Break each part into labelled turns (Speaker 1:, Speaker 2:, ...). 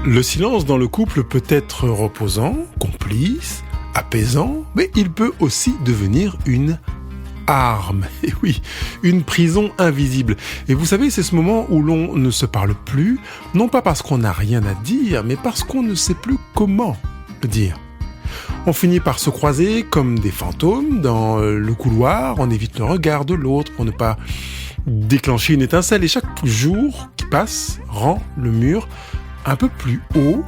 Speaker 1: Le silence dans le couple peut être reposant, complice, apaisant, mais il peut aussi devenir une arme. Et oui, une prison invisible. Et vous savez, c'est ce moment où l'on ne se parle plus, non pas parce qu'on n'a rien à dire, mais parce qu'on ne sait plus comment le dire. On finit par se croiser comme des fantômes dans le couloir, on évite le regard de l'autre pour ne pas déclencher une étincelle. Et chaque jour qui passe rend le mur un peu plus haut.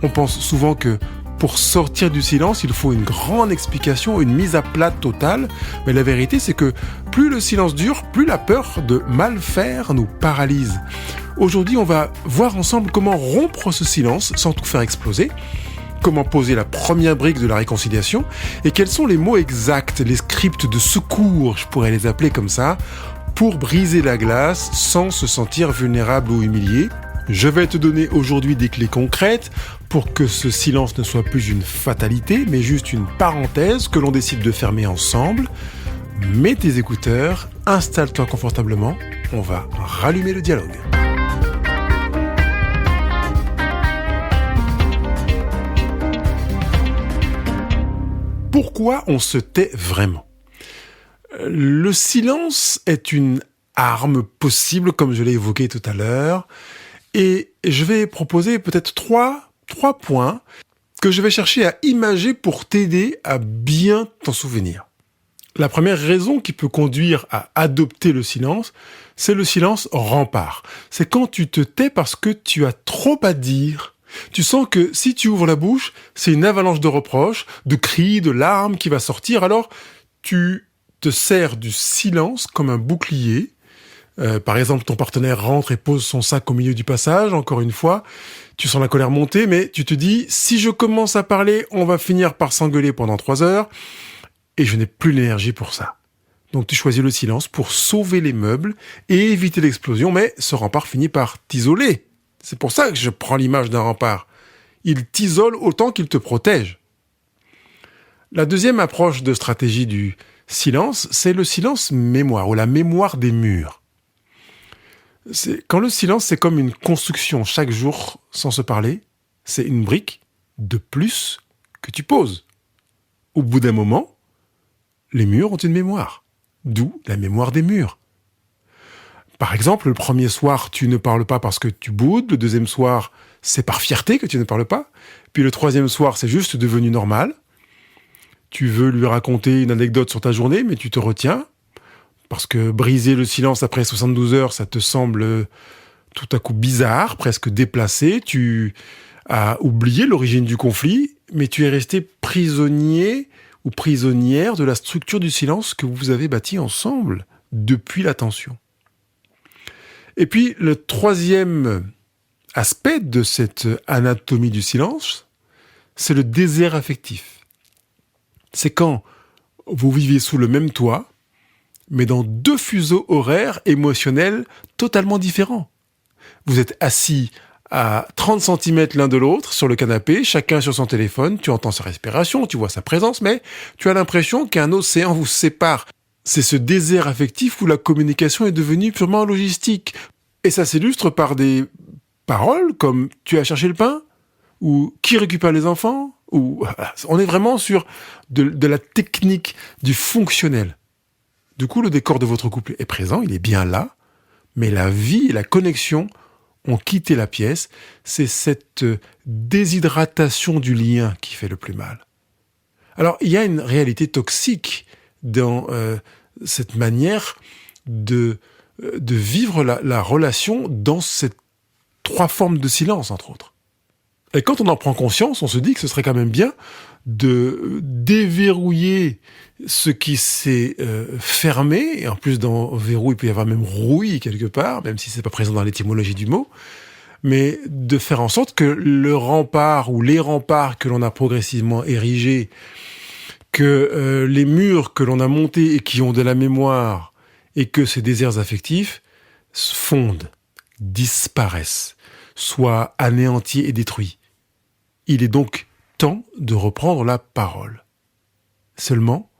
Speaker 1: On pense souvent que pour sortir du silence, il faut une grande explication, une mise à plat totale. Mais la vérité, c'est que plus le silence dure, plus la peur de mal faire nous paralyse. Aujourd'hui, on va voir ensemble comment rompre ce silence sans tout faire exploser, comment poser la première brique de la réconciliation et quels sont les mots exacts, les scripts de secours, je pourrais les appeler comme ça, pour briser la glace sans se sentir vulnérable ou humilié. Je vais te donner aujourd'hui des clés concrètes pour que ce silence ne soit plus une fatalité, mais juste une parenthèse que l'on décide de fermer ensemble. Mets tes écouteurs, installe-toi confortablement, on va rallumer le dialogue. Pourquoi on se tait vraiment ? Le silence est une arme possible, comme je l'ai évoqué tout à l'heure, et je vais proposer peut-être trois points que je vais chercher à imager pour t'aider à bien t'en souvenir. La première raison qui peut conduire à adopter le silence, c'est le silence rempart. C'est quand tu te tais parce que tu as trop à dire. Tu sens que si tu ouvres la bouche, c'est une avalanche de reproches, de cris, de larmes qui va sortir. Alors, tu te sers du silence comme un bouclier. Par exemple, ton partenaire rentre et pose son sac au milieu du passage. Encore une fois, tu sens la colère monter, mais tu te dis, si je commence à parler, on va finir par s'engueuler pendant 3 heures. Et je n'ai plus l'énergie pour ça. Donc tu choisis le silence pour sauver les meubles et éviter l'explosion, mais ce rempart finit par t'isoler. C'est pour ça que je prends l'image d'un rempart. Il t'isole autant qu'il te protège. La deuxième approche de stratégie du silence, c'est le silence mémoire, ou la mémoire des murs. Quand le silence, c'est comme une construction chaque jour sans se parler, c'est une brique de plus que tu poses. Au bout d'un moment, les murs ont une mémoire, d'où la mémoire des murs. Par exemple, le premier soir, tu ne parles pas parce que tu boudes, le deuxième soir, c'est par fierté que tu ne parles pas, puis le troisième soir, c'est juste devenu normal. Tu veux lui raconter une anecdote sur ta journée, mais tu te retiens, parce que briser le silence après 72 heures, ça te semble tout à coup bizarre, presque déplacé. Tu as oublié l'origine du conflit, mais tu es resté prisonnier ou prisonnière de la structure du silence que vous avez bâti ensemble depuis la tension. Et puis, le troisième aspect de cette anatomie du silence, c'est le désert affectif. C'est quand vous vivez sous le même toit, mais dans 2 fuseaux horaires émotionnels totalement différents. Vous êtes assis à 30 cm l'un de l'autre sur le canapé, chacun sur son téléphone, tu entends sa respiration, tu vois sa présence, mais tu as l'impression qu'un océan vous sépare. C'est ce désert affectif où la communication est devenue purement logistique. Et ça s'illustre par des paroles comme « tu as cherché le pain ?» ou « qui récupère les enfants ?» ou on est vraiment sur de la technique, du fonctionnel. Du coup, le décor de votre couple est présent, il est bien là, mais la vie et la connexion ont quitté la pièce. C'est cette déshydratation du lien qui fait le plus mal. Alors, il y a une réalité toxique dans cette manière de vivre la relation dans ces 3 formes de silence, entre autres. Et quand on en prend conscience, on se dit que ce serait quand même bien de déverrouiller ce qui s'est fermé, et en plus dans verrou, il peut y avoir même rouille quelque part, même si c'est pas présent dans l'étymologie du mot, mais de faire en sorte que le rempart ou les remparts que l'on a progressivement érigés, que les murs que l'on a montés et qui ont de la mémoire, et que ces déserts affectifs fondent, disparaissent, soient anéantis et détruits. Il est donc temps de reprendre la parole. Seulement,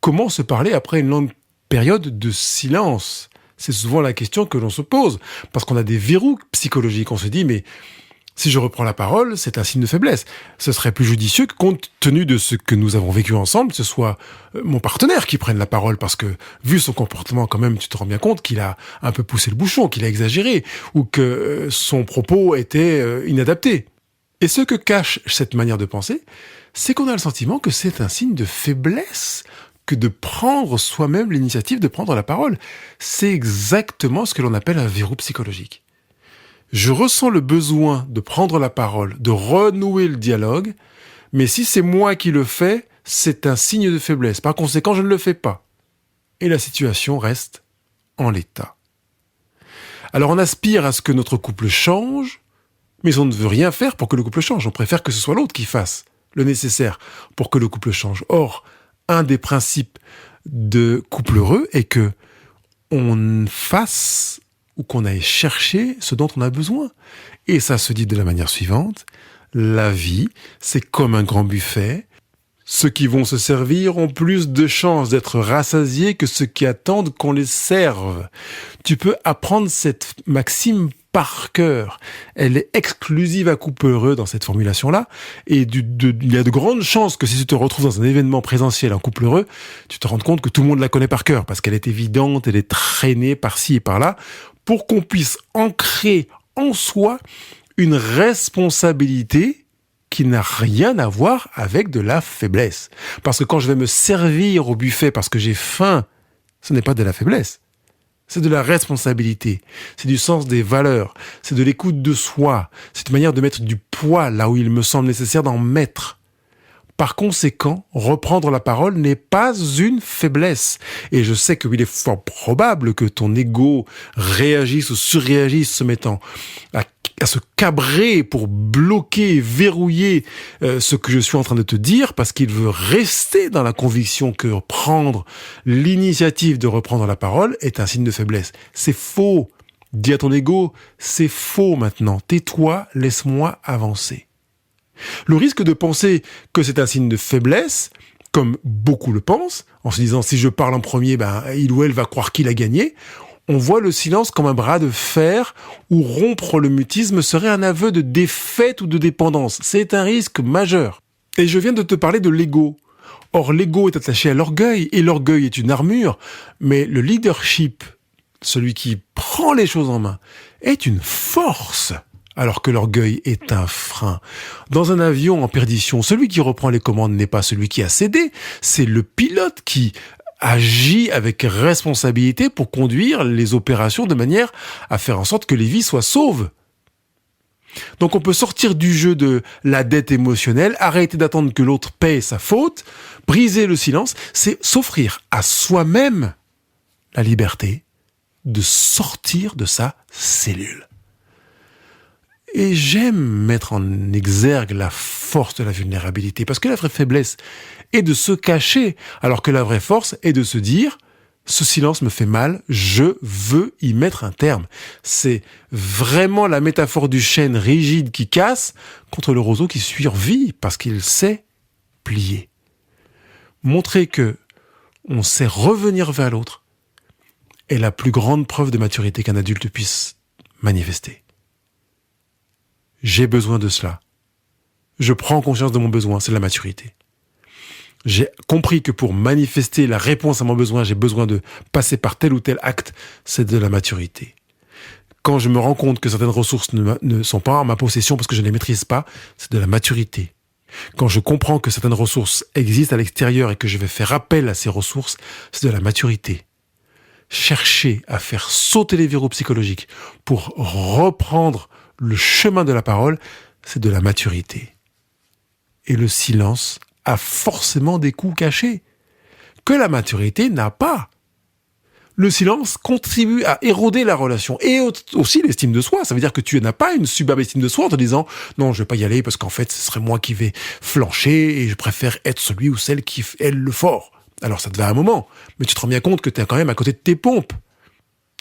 Speaker 1: comment se parler après une longue période de silence ? C'est souvent la question que l'on se pose, parce qu'on a des verrous psychologiques. On se dit, mais Si je reprends la parole, c'est un signe de faiblesse. Ce serait plus judicieux que, compte tenu de ce que nous avons vécu ensemble, ce soit mon partenaire qui prenne la parole, parce que, vu son comportement, quand même, tu te rends bien compte qu'il a un peu poussé le bouchon, qu'il a exagéré, ou que son propos était inadapté. Et ce que cache cette manière de penser, c'est qu'on a le sentiment que c'est un signe de faiblesse que de prendre soi-même l'initiative de prendre la parole. C'est exactement ce que l'on appelle un verrou psychologique. Je ressens le besoin de prendre la parole, de renouer le dialogue, mais si c'est moi qui le fais, c'est un signe de faiblesse. Par conséquent, je ne le fais pas. Et la situation reste en l'état. Alors on aspire à ce que notre couple change, mais on ne veut rien faire pour que le couple change. On préfère que ce soit l'autre qui fasse le nécessaire pour que le couple change. Or, un des principes de couple heureux est que on fasse ou qu'on aille chercher ce dont on a besoin. Et ça se dit de la manière suivante: la vie, c'est comme un grand buffet. Ceux qui vont se servir ont plus de chances d'être rassasiés que ceux qui attendent qu'on les serve. Tu peux apprendre cette maxime par cœur. Elle est exclusive à couple heureux dans cette formulation-là. Et il y a de grandes chances que si tu te retrouves dans un événement présentiel en couple heureux, tu te rends compte que tout le monde la connaît par cœur, parce qu'elle est évidente, elle est traînée par-ci et par-là, pour qu'on puisse ancrer en soi une responsabilité qui n'a rien à voir avec de la faiblesse. Parce que quand je vais me servir au buffet parce que j'ai faim, ce n'est pas de la faiblesse. C'est de la responsabilité. C'est du sens des valeurs. C'est de l'écoute de soi. C'est une manière de mettre du poids là où il me semble nécessaire d'en mettre. Par conséquent, reprendre la parole n'est pas une faiblesse. Et je sais qu'il est fort probable que ton ego réagisse ou surréagisse se mettant à se cabrer pour bloquer, verrouiller ce que je suis en train de te dire, parce qu'il veut rester dans la conviction que prendre l'initiative de reprendre la parole est un signe de faiblesse. C'est faux. Dis à ton ego, c'est faux maintenant. Tais-toi, laisse-moi avancer. Le risque de penser que c'est un signe de faiblesse, comme beaucoup le pensent, en se disant si je parle en premier, il ou elle va croire qu'il a gagné. On voit le silence comme un bras de fer où rompre le mutisme serait un aveu de défaite ou de dépendance. C'est un risque majeur. Et je viens de te parler de l'ego. Or, l'ego est attaché à l'orgueil, et l'orgueil est une armure, mais le leadership, celui qui prend les choses en main, est une force, alors que l'orgueil est un frein. Dans un avion en perdition, celui qui reprend les commandes n'est pas celui qui a cédé, c'est le pilote qui agit avec responsabilité pour conduire les opérations de manière à faire en sorte que les vies soient sauves. Donc on peut sortir du jeu de la dette émotionnelle, arrêter d'attendre que l'autre paie sa faute, briser le silence, c'est s'offrir à soi-même la liberté de sortir de sa cellule. Et j'aime mettre en exergue la force de la vulnérabilité, parce que la vraie faiblesse est de se cacher, alors que la vraie force est de se dire « ce silence me fait mal, je veux y mettre un terme ». C'est vraiment la métaphore du chêne rigide qui casse contre le roseau qui survit, parce qu'il sait plier. Montrer que on sait revenir vers l'autre est la plus grande preuve de maturité qu'un adulte puisse manifester. J'ai besoin de cela. Je prends conscience de mon besoin, c'est la maturité. J'ai compris que pour manifester la réponse à mon besoin, j'ai besoin de passer par tel ou tel acte, c'est de la maturité. Quand je me rends compte que certaines ressources ne sont pas en ma possession parce que je ne les maîtrise pas, c'est de la maturité. Quand je comprends que certaines ressources existent à l'extérieur et que je vais faire appel à ces ressources, c'est de la maturité. Chercher à faire sauter les verrous psychologiques pour reprendre le chemin de la parole, c'est de la maturité. Et le silence a forcément des coups cachés que la maturité n'a pas. Le silence contribue à éroder la relation et aussi l'estime de soi. Ça veut dire que tu n'as pas une superbe estime de soi en te disant « Non, je vais pas y aller parce qu'en fait, ce serait moi qui vais flancher et je préfère être celui ou celle qui est le fort. » Alors ça te va un moment, mais tu te rends bien compte que tu es quand même à côté de tes pompes.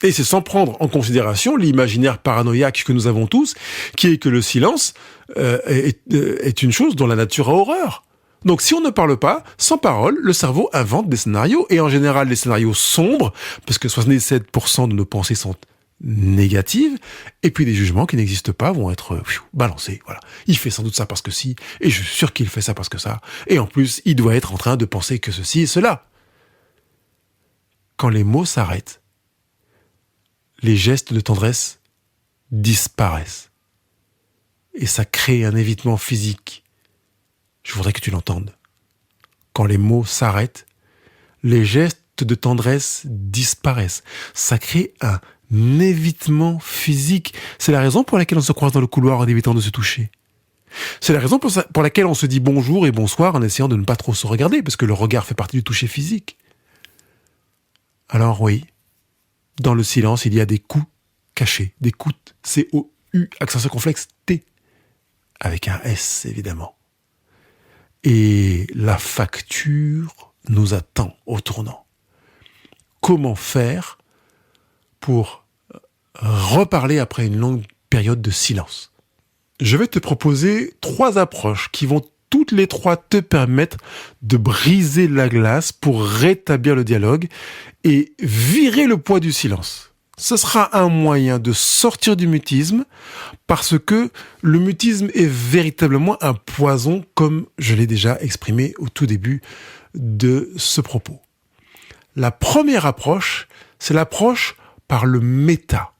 Speaker 1: Et c'est sans prendre en considération l'imaginaire paranoïaque que nous avons tous, qui est que le silence est une chose dont la nature a horreur. Donc si on ne parle pas, sans parole, le cerveau invente des scénarios, et en général des scénarios sombres, parce que 77% de nos pensées sont négatives, et puis des jugements qui n'existent pas vont être balancés. Voilà. Il fait sans doute ça parce que si, et je suis sûr qu'il fait ça parce que ça, et en plus, il doit être en train de penser que ceci et cela. Quand les mots s'arrêtent, les gestes de tendresse disparaissent. Et ça crée un évitement physique. Je voudrais que tu l'entendes. Quand les mots s'arrêtent, les gestes de tendresse disparaissent. Ça crée un évitement physique. C'est la raison pour laquelle on se croise dans le couloir en évitant de se toucher. C'est la raison pour laquelle on se dit bonjour et bonsoir en essayant de ne pas trop se regarder, parce que le regard fait partie du toucher physique. Alors oui, dans le silence, il y a des coups cachés, des coups C-O-U, accent circonflexe T, avec un S évidemment. Et la facture nous attend au tournant. Comment faire pour reparler après une longue période de silence? Je vais te proposer 3 approches qui vont toutes les 3 te permettre de briser la glace pour rétablir le dialogue et virer le poids du silence. Ce sera un moyen de sortir du mutisme parce que le mutisme est véritablement un poison, comme je l'ai déjà exprimé au tout début de ce propos. La première approche, c'est l'approche par le méta.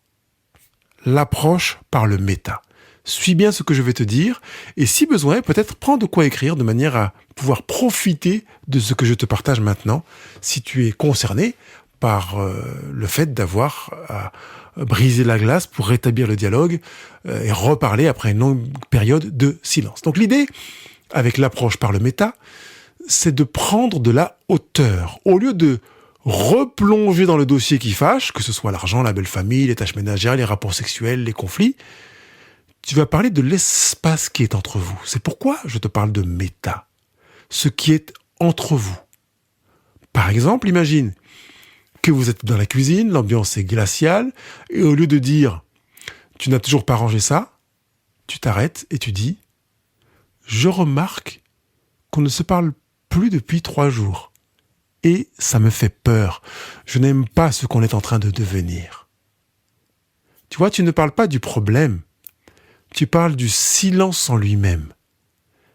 Speaker 1: L'approche par le méta. Suis bien ce que je vais te dire et si besoin, peut-être prends de quoi écrire de manière à pouvoir profiter de ce que je te partage maintenant si tu es concerné par le fait d'avoir brisé la glace pour rétablir le dialogue et reparler après une longue période de silence. Donc l'idée, avec l'approche par le méta, c'est de prendre de la hauteur. Au lieu de replonger dans le dossier qui fâche, que ce soit l'argent, la belle famille, les tâches ménagères, les rapports sexuels, les conflits, tu vas parler de l'espace qui est entre vous. C'est pourquoi je te parle de méta. Ce qui est entre vous. Par exemple, imagine que vous êtes dans la cuisine, l'ambiance est glaciale, et au lieu de dire « tu n'as toujours pas rangé ça », tu t'arrêtes et tu dis « je remarque qu'on ne se parle plus depuis 3 jours, et ça me fait peur, je n'aime pas ce qu'on est en train de devenir ». Tu vois, tu ne parles pas du problème, tu parles du silence en lui-même.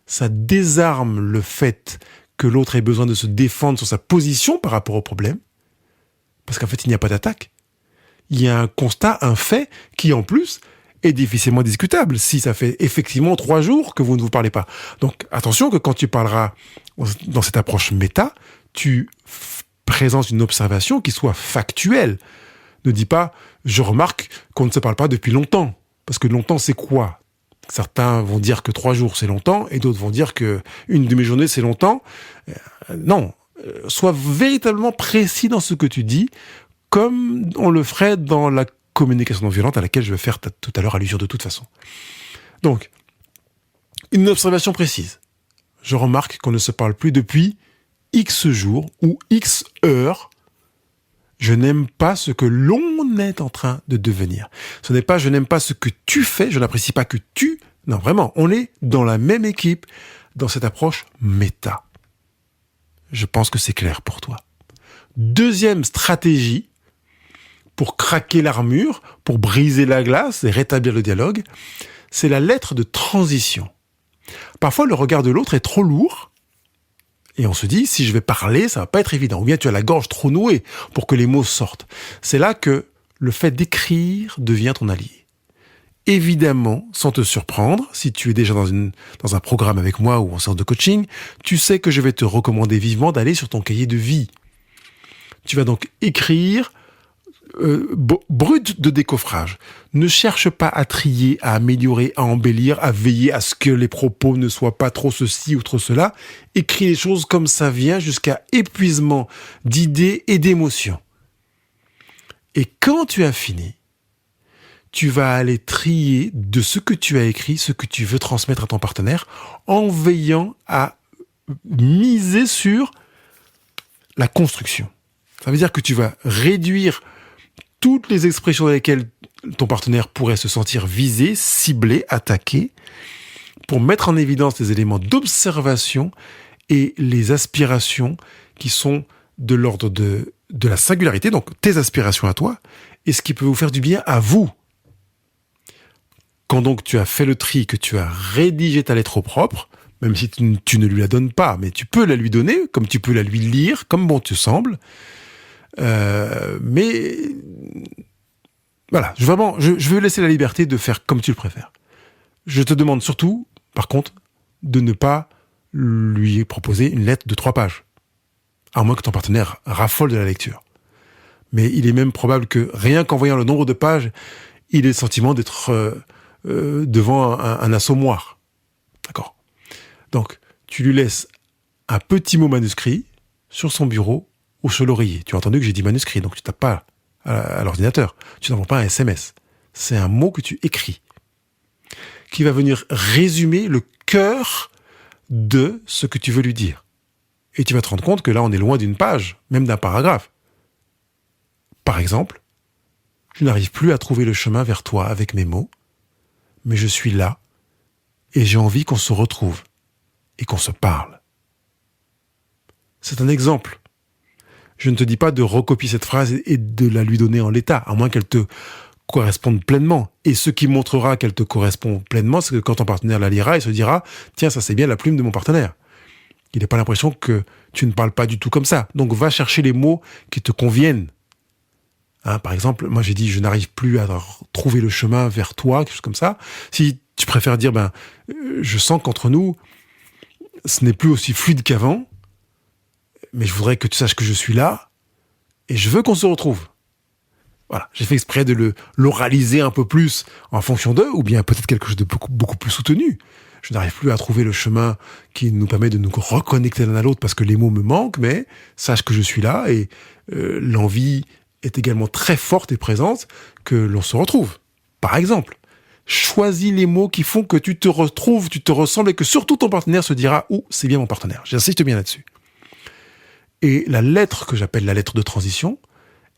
Speaker 1: Ça désarme le fait que l'autre ait besoin de se défendre sur sa position par rapport au problème, parce qu'en fait, il n'y a pas d'attaque. Il y a un constat, un fait, qui en plus est difficilement discutable, si ça fait effectivement 3 jours que vous ne vous parlez pas. Donc attention que quand tu parleras dans cette approche méta, tu présentes une observation qui soit factuelle. Ne dis pas « je remarque qu'on ne se parle pas depuis longtemps ». Parce que longtemps, c'est quoi? Certains vont dire que 3 jours, c'est longtemps, et d'autres vont dire que une demi-journée, c'est longtemps. Non. Sois véritablement précis dans ce que tu dis, comme on le ferait dans la communication non violente à laquelle je vais faire tout à l'heure allusion de toute façon. Donc, une observation précise. Je remarque qu'on ne se parle plus depuis X jours ou X heures. Je n'aime pas ce que l'on est en train de devenir. Ce n'est pas je n'aime pas ce que tu fais, je n'apprécie pas que tu... Non, vraiment, on est dans la même équipe, dans cette approche méta. Je pense que c'est clair pour toi. Deuxième stratégie pour craquer l'armure, pour briser la glace et rétablir le dialogue, c'est la lettre de transition. Parfois, le regard de l'autre est trop lourd et on se dit, si je vais parler, ça va pas être évident. Ou bien tu as la gorge trop nouée pour que les mots sortent. C'est là que le fait d'écrire devient ton allié. Évidemment, sans te surprendre, si tu es déjà dans un programme avec moi ou en séance de coaching, tu sais que je vais te recommander vivement d'aller sur ton cahier de vie. Tu vas donc écrire brut de décoffrage. Ne cherche pas à trier, à améliorer, à embellir, à veiller à ce que les propos ne soient pas trop ceci ou trop cela. Écris les choses comme ça vient jusqu'à épuisement d'idées et d'émotions. Et quand tu as fini, tu vas aller trier de ce que tu as écrit, ce que tu veux transmettre à ton partenaire, en veillant à miser sur la construction. Ça veut dire que tu vas réduire toutes les expressions dans lesquelles ton partenaire pourrait se sentir visé, ciblé, attaqué, pour mettre en évidence les éléments d'observation et les aspirations qui sont de l'ordre de la singularité, donc tes aspirations à toi, et ce qui peut vous faire du bien à vous. Quand donc tu as fait le tri, que tu as rédigé ta lettre au propre, même si tu ne lui la donnes pas, mais tu peux la lui donner, comme tu peux la lui lire, comme bon te semble. Mais voilà, je veux laisser la liberté de faire comme tu le préfères. Je te demande surtout, par contre, de ne pas lui proposer une lettre de 3 pages. À moins que ton partenaire raffole de la lecture. Mais il est même probable que, rien qu'en voyant le nombre de pages, il ait le sentiment d'être devant un assommoir. D'accord ? Donc, tu lui laisses un petit mot manuscrit sur son bureau ou sur l'oreiller. Tu as entendu que j'ai dit manuscrit, donc tu tapes pas à l'ordinateur. Tu n'envoies pas un SMS. C'est un mot que tu écris, qui va venir résumer le cœur de ce que tu veux lui dire. Et tu vas te rendre compte que là, on est loin d'une page, même d'un paragraphe. Par exemple, je n'arrive plus à trouver le chemin vers toi avec mes mots, mais je suis là et j'ai envie qu'on se retrouve et qu'on se parle. C'est un exemple. Je ne te dis pas de recopier cette phrase et de la lui donner en l'état, à moins qu'elle te corresponde pleinement. Et ce qui montrera qu'elle te correspond pleinement, c'est que quand ton partenaire la lira, il se dira « Tiens, ça c'est bien la plume de mon partenaire ». Il n'a pas l'impression que tu ne parles pas du tout comme ça. Donc va chercher les mots qui te conviennent. Par exemple, moi j'ai dit « Je n'arrive plus à trouver le chemin vers toi », quelque chose comme ça. Si tu préfères dire « Je sens qu'entre nous, ce n'est plus aussi fluide qu'avant, mais je voudrais que tu saches que je suis là et je veux qu'on se retrouve. » Voilà, j'ai fait exprès de l'oraliser un peu plus en fonction d'eux, ou bien peut-être quelque chose de beaucoup plus soutenu. Je n'arrive plus à trouver le chemin qui nous permet de nous reconnecter l'un à l'autre parce que les mots me manquent, mais sache que je suis là et l'envie est également très forte et présente que l'on se retrouve. Par exemple, choisis les mots qui font que tu te retrouves, tu te ressembles et que surtout ton partenaire se dira « Oh, c'est bien mon partenaire ». J'insiste bien là-dessus. Et la lettre que j'appelle la lettre de transition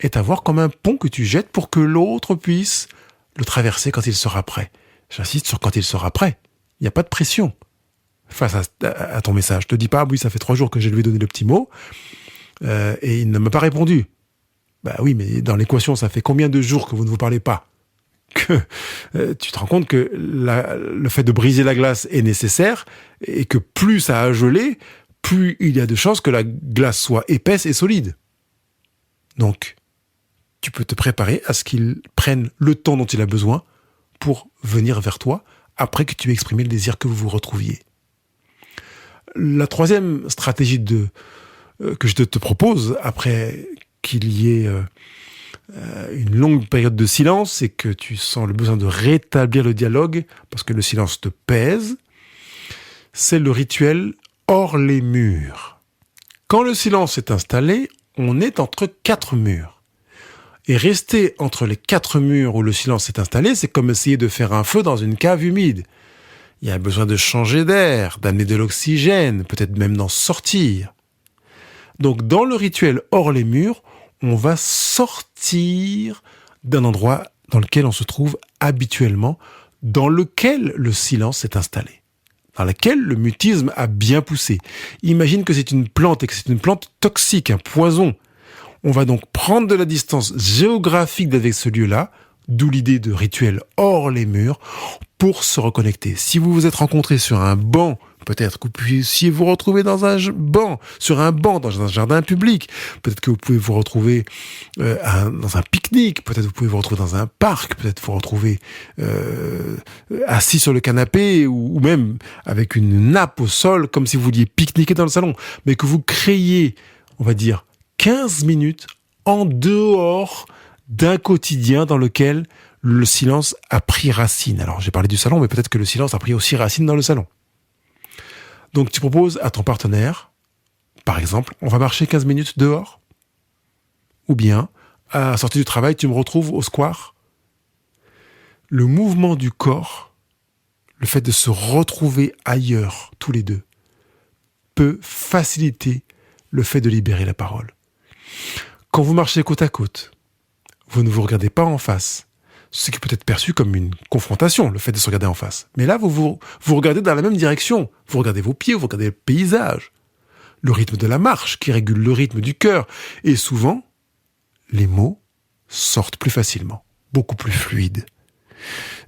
Speaker 1: est à voir comme un pont que tu jettes pour que l'autre puisse le traverser quand il sera prêt. J'insiste sur quand il sera prêt. Il n'y a pas de pression face à ton message. Je te dis pas, oui, ça fait 3 jours que je lui ai donné le petit mot et il ne m'a pas répondu. Bah oui, mais dans l'équation, ça fait combien de jours que vous ne vous parlez pas que tu te rends compte que le fait de briser la glace est nécessaire et que plus ça a gelé, plus il y a de chances que la glace soit épaisse et solide. Donc, tu peux te préparer à ce qu'il prenne le temps dont il a besoin pour venir vers toi après que tu aies exprimé le désir que vous vous retrouviez. La troisième stratégie que je te propose, après qu'il y ait une longue période de silence et que tu sens le besoin de rétablir le dialogue parce que le silence te pèse, c'est le rituel hors les murs. Quand le silence est installé, on est entre 4 murs. Et rester entre les 4 murs où le silence est installé, c'est comme essayer de faire un feu dans une cave humide. Il y a besoin de changer d'air, d'amener de l'oxygène, peut-être même d'en sortir. Donc dans le rituel hors les murs, on va sortir d'un endroit dans lequel on se trouve habituellement, dans lequel le silence est installé, dans lequel le mutisme a bien poussé. Imagine que c'est une plante et que c'est une plante toxique, un poison. On va donc prendre de la distance géographique avec ce lieu-là, d'où l'idée de rituel hors les murs, pour se reconnecter. Si vous vous êtes rencontrés sur un banc, peut-être que vous puissiez vous retrouver dans un banc, sur un banc, dans un jardin public. Peut-être que vous pouvez vous retrouver dans un pique-nique. Peut-être que vous pouvez vous retrouver dans un parc. Peut-être vous retrouver assis sur le canapé ou même avec une nappe au sol, comme si vous vouliez pique-niquer dans le salon. Mais que vous créiez, on va dire, 15 minutes en dehors d'un quotidien dans lequel le silence a pris racine. Alors, j'ai parlé du salon, mais peut-être que le silence a pris aussi racine dans le salon. Donc, tu proposes à ton partenaire, par exemple, on va marcher 15 minutes dehors. Ou bien, à la sortie du travail, tu me retrouves au square. Le mouvement du corps, le fait de se retrouver ailleurs, tous les deux, peut faciliter le fait de libérer la parole. Quand vous marchez côte à côte, vous ne vous regardez pas en face, ce qui peut être perçu comme une confrontation, le fait de se regarder en face. Mais là, vous regardez dans la même direction. Vous regardez vos pieds, vous regardez le paysage, le rythme de la marche qui régule le rythme du cœur. Et souvent, les mots sortent plus facilement, beaucoup plus fluides.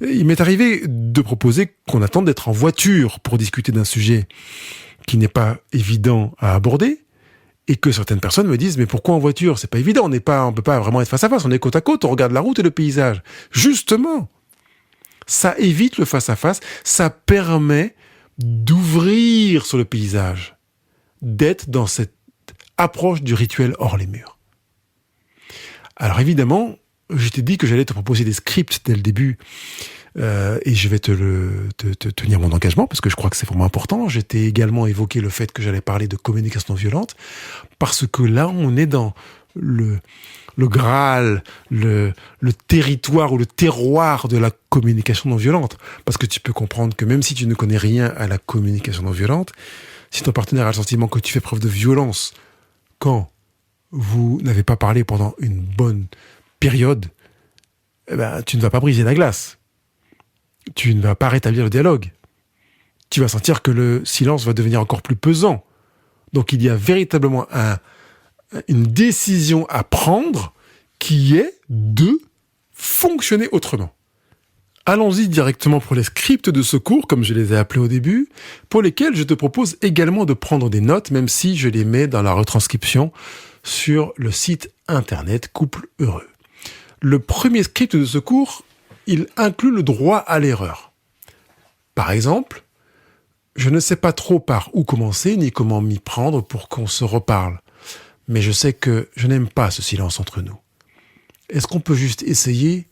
Speaker 1: Il m'est arrivé de proposer qu'on attende d'être en voiture pour discuter d'un sujet qui n'est pas évident à aborder, et que certaines personnes me disent « Mais pourquoi en voiture ? C'est pas évident, on peut pas vraiment être face à face, on est côte à côte, on regarde la route et le paysage. » Justement, ça évite le face à face, ça permet d'ouvrir sur le paysage, d'être dans cette approche du rituel hors les murs. Alors évidemment, je t'ai dit que j'allais te proposer des scripts dès le début, et je vais te tenir mon engagement, parce que je crois que c'est vraiment important. Je t'ai également évoqué le fait que j'allais parler de communication non violente, parce que là, on est dans le Graal, le territoire ou le terroir de la communication non violente. Parce que tu peux comprendre que même si tu ne connais rien à la communication non violente, si ton partenaire a le sentiment que tu fais preuve de violence quand vous n'avez pas parlé pendant une bonne période, tu ne vas pas briser la glace. Tu ne vas pas rétablir le dialogue. Tu vas sentir que le silence va devenir encore plus pesant. Donc il y a véritablement une décision à prendre qui est de fonctionner autrement. Allons-y directement pour les scripts de secours, comme je les ai appelés au début, pour lesquels je te propose également de prendre des notes, même si je les mets dans la retranscription sur le site internet Couple Heureux. Le premier script de secours, il inclut le droit à l'erreur. Par exemple, je ne sais pas trop par où commencer, ni comment m'y prendre pour qu'on se reparle. Mais je sais que je n'aime pas ce silence entre nous. Est-ce qu'on peut juste essayer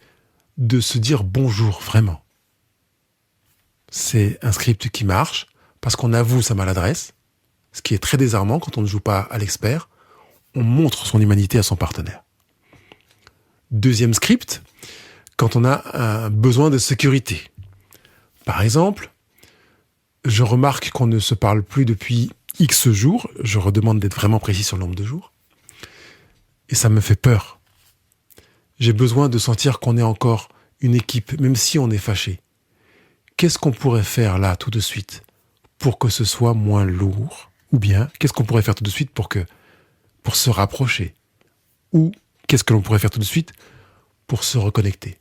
Speaker 1: de se dire bonjour, vraiment ? C'est un script qui marche, parce qu'on avoue sa maladresse, ce qui est très désarmant quand on ne joue pas à l'expert. On montre son humanité à son partenaire. Deuxième script, quand on a un besoin de sécurité. Par exemple, je remarque qu'on ne se parle plus depuis X jours, je redemande d'être vraiment précis sur le nombre de jours, et ça me fait peur. J'ai besoin de sentir qu'on est encore une équipe, même si on est fâché. Qu'est-ce qu'on pourrait faire là, tout de suite, pour que ce soit moins lourd ? Ou bien, qu'est-ce qu'on pourrait faire tout de suite pour se rapprocher ? Ou qu'est-ce que l'on pourrait faire tout de suite pour se reconnecter ?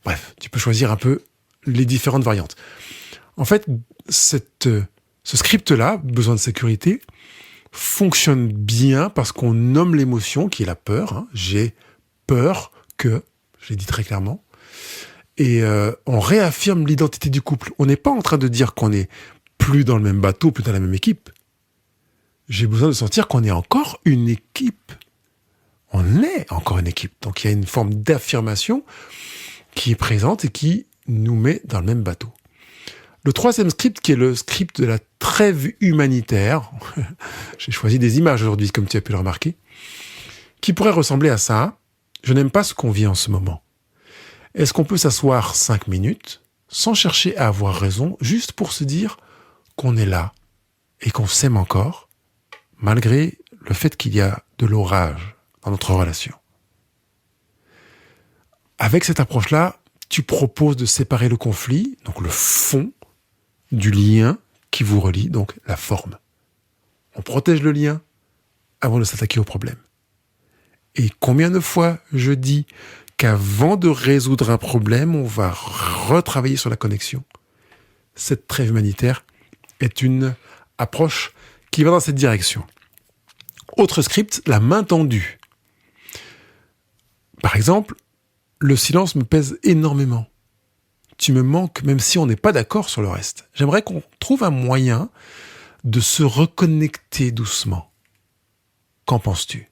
Speaker 1: Bref, tu peux choisir un peu les différentes variantes. En fait, ce script-là, besoin de sécurité, fonctionne bien parce qu'on nomme l'émotion qui est la peur. J'ai peur que, je l'ai dit très clairement, et on réaffirme l'identité du couple. On n'est pas en train de dire qu'on n'est plus dans le même bateau, plus dans la même équipe. J'ai besoin de sentir qu'on est encore une équipe. On est encore une équipe. Donc il y a une forme d'affirmation qui est présente et qui nous met dans le même bateau. Le troisième script, qui est le script de la trêve humanitaire, j'ai choisi des images aujourd'hui, comme tu as pu le remarquer, qui pourrait ressembler à ça. Je n'aime pas ce qu'on vit en ce moment. Est-ce qu'on peut s'asseoir 5 minutes, sans chercher à avoir raison, juste pour se dire qu'on est là et qu'on s'aime encore, malgré le fait qu'il y a de l'orage dans notre relation. Avec cette approche-là, tu proposes de séparer le conflit, donc le fond, du lien qui vous relie, donc la forme. On protège le lien avant de s'attaquer au problème. Et combien de fois je dis qu'avant de résoudre un problème, on va retravailler sur la connexion. Cette trêve humanitaire est une approche qui va dans cette direction. Autre script, la main tendue. Par exemple, le silence me pèse énormément. Tu me manques même si on n'est pas d'accord sur le reste. J'aimerais qu'on trouve un moyen de se reconnecter doucement. Qu'en penses-tu ?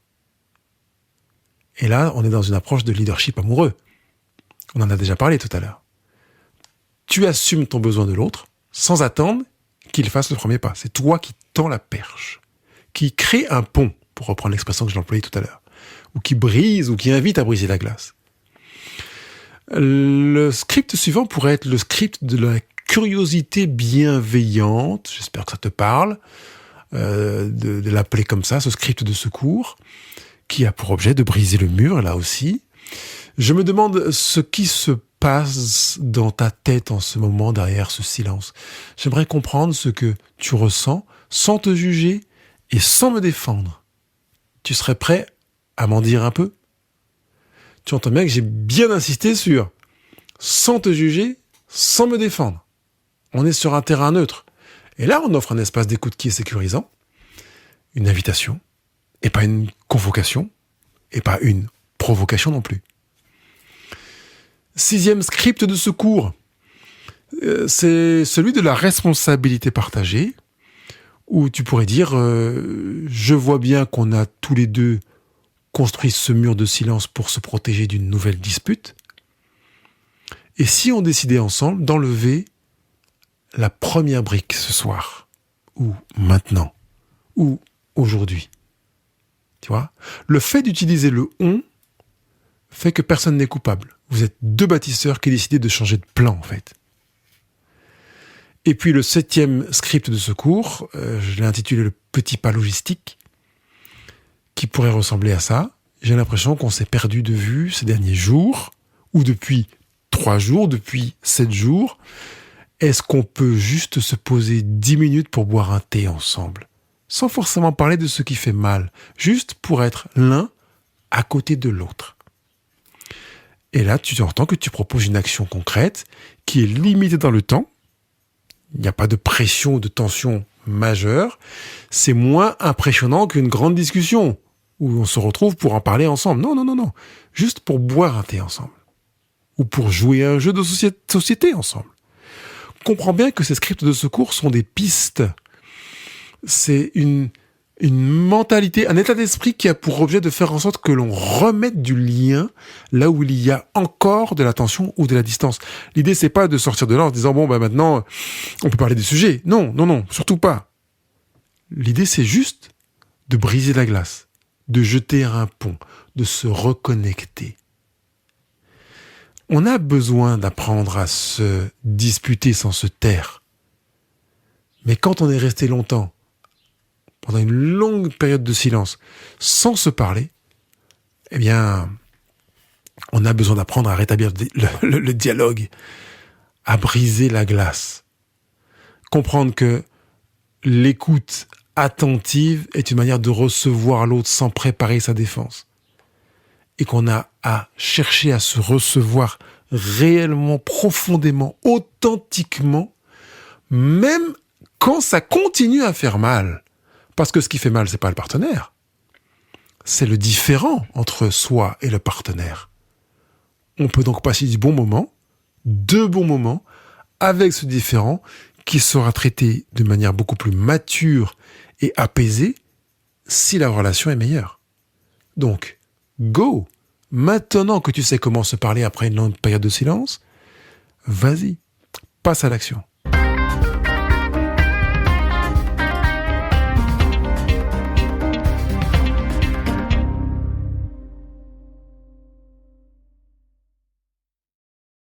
Speaker 1: Et là, on est dans une approche de leadership amoureux. On en a déjà parlé tout à l'heure. Tu assumes ton besoin de l'autre sans attendre qu'il fasse le premier pas. C'est toi qui tends la perche, qui crée un pont, pour reprendre l'expression que j'ai employée tout à l'heure, ou qui brise, ou qui invite à briser la glace. Le script suivant pourrait être le script de la curiosité bienveillante. J'espère que ça te parle, de l'appeler comme ça, ce script de secours, qui a pour objet de briser le mur, là aussi. Je me demande ce qui se passe dans ta tête en ce moment derrière ce silence. J'aimerais comprendre ce que tu ressens sans te juger et sans me défendre. Tu serais prêt à m'en dire un peu ? tu entends bien que j'ai bien insisté sur sans te juger, sans me défendre. On est sur un terrain neutre. Et là, on offre un espace d'écoute qui est sécurisant, une invitation, et pas une convocation, et pas une provocation non plus. 6e script de secours, c'est celui de la responsabilité partagée, où tu pourrais dire je vois bien qu'on a tous les deux construit ce mur de silence pour se protéger d'une nouvelle dispute. Et si on décidait ensemble d'enlever la première brique ce soir, ou maintenant, ou aujourd'hui. Tu vois ? Le fait d'utiliser le « on » fait que personne n'est coupable. Vous êtes 2 bâtisseurs qui décidez de changer de plan, en fait. Et puis le 7e script de secours, je l'ai intitulé le petit pas logistique, qui pourrait ressembler à ça. J'ai l'impression qu'on s'est perdu de vue ces derniers jours, ou depuis 3 jours, depuis 7 jours. Est-ce qu'on peut juste se poser 10 minutes pour boire un thé ensemble, sans forcément parler de ce qui fait mal, juste pour être l'un à côté de l'autre. Et là, tu entends que tu proposes une action concrète qui est limitée dans le temps. Il n'y a pas de pression ou de tension majeure. C'est moins impressionnant qu'une grande discussion où on se retrouve pour en parler ensemble. Non. Juste pour boire un thé ensemble. Ou pour jouer à un jeu de société ensemble. Comprends bien que ces scripts de secours sont des pistes. C'est une mentalité, un état d'esprit qui a pour objet de faire en sorte que l'on remette du lien là où il y a encore de la tension ou de la distance. L'idée, c'est pas de sortir de là en se disant maintenant, on peut parler des sujets. Non, surtout pas. L'idée, c'est juste de briser la glace, de jeter un pont, de se reconnecter. On a besoin d'apprendre à se disputer sans se taire. Mais quand on est resté longtemps, pendant une longue période de silence, sans se parler, eh bien, on a besoin d'apprendre à rétablir le dialogue, à briser la glace. Comprendre que l'écoute attentive est une manière de recevoir l'autre sans préparer sa défense. Et qu'on a à chercher à se recevoir réellement, profondément, authentiquement, même quand ça continue à faire mal. Parce que ce qui fait mal, c'est pas le partenaire. C'est le différent entre soi et le partenaire. On peut donc passer du bon moment, 2 bons moments, avec ce différent qui sera traité de manière beaucoup plus mature et apaisée si la relation est meilleure. Donc, go! Maintenant que tu sais comment se parler après une longue période de silence, vas-y, passe à l'action.